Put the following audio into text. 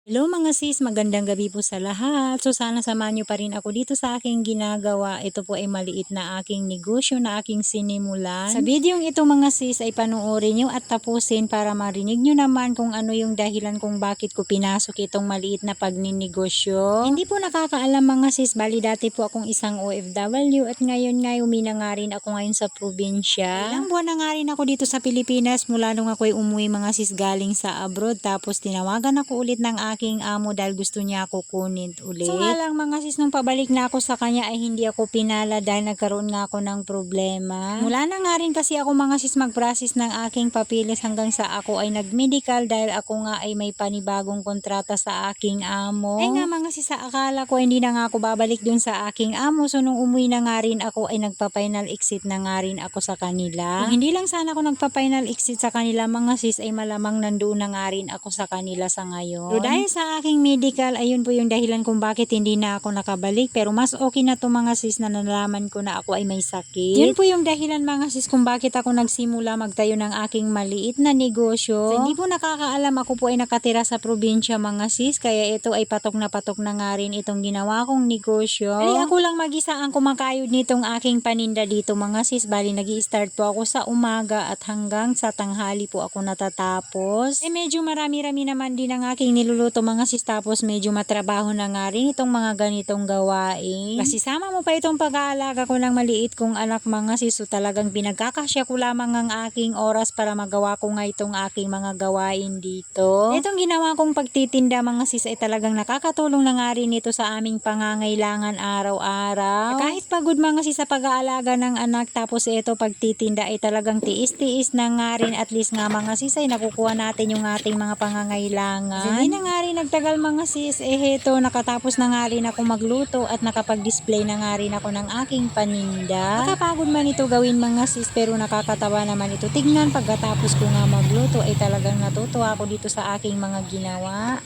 Hello mga sis, magandang gabi po sa lahat. So sana samahan niyo pa rin ako dito sa aking ginagawa. Ito po ay maliit na aking negosyo na aking sinimulan. Sa videong ito mga sis ay panoorin niyo at tapusin para marinig niyo naman kung ano yung dahilan kung bakit ko pinasok itong maliit na pagninegosyo. Hindi po nakakaalam mga sis, bali dati po akong isang OFW at ngayon nga umina nga rin ako ngayon sa probinsya. Ilang buwan na nga rin ako dito sa Pilipinas mula nung ako'y umuwi mga sis galing sa abroad, tapos tinawagan ako ulit ng aking amo dahil gusto niya ako kunin ulit. So nga lang mga sis, nung pabalik na ako sa kanya ay hindi ako pinala dahil nagkaroon nga ako ng problema. Mula na nga rin kasi ako mga sis mag-process ng aking papilis hanggang sa ako ay nag-medical dahil ako nga ay may panibagong kontrata sa aking amo. Ay nga mga sis, akala ko hindi na nga ako babalik dun sa aking amo. So nung umuwi na nga rin ako ay nagpa-final exit na nga rin ako sa kanila. Kung hindi lang sana ako nagpa-final exit sa kanila mga sis ay malamang nandoon na nga rin ako sa kanila sa ngayon. Pero dahil sa aking medical, ayun po yung dahilan kung bakit hindi na ako nakabalik. Pero mas okay na to mga sis na nalaman ko na ako ay may sakit. Yun po yung dahilan mga sis kung bakit ako nagsimula magtayo ng aking maliit na negosyo. So, hindi po nakakaalam, ako po ay nakatira sa probinsya mga sis. Kaya ito ay patok na nga rin itong ginawa kong negosyo. Bali ako lang mag-isa ang kumakayod nitong aking paninda dito mga sis. Bali nag-i-start po ako sa umaga at hanggang sa tanghali po ako natatapos. Eh medyo marami-rami naman din ang aking niluluto mga sis, tapos medyo matrabaho na nga rin itong mga ganitong gawain. Kasi sama mo pa itong pag-aalaga ko ng maliit kong anak mga sis, so talagang pinagkakasya ko lamang ang aking oras para magawa ko nga itong aking mga gawain dito. Itong ginawa kong pagtitinda mga sis ay talagang nakakatulong na nga rin ito sa aming pangangailangan araw-araw. Kahit pagod mga sis sa pag-aalaga ng anak, tapos ito pagtitinda ay talagang tiis-tiis na nga rin, at least nga mga sis ay nakukuha natin yung ating mga pangangailangan. Hindi na nga rin nagtagal mga sis, heto nakatapos na nga rin ako magluto at nakapag-display na nga rin ako ng aking paninda. Nakapagod man ito gawin mga sis, pero nakakatawa naman ito tignan. Pagkatapos ko nga magluto ay talagang natutuwa ako dito sa aking mga ginawa.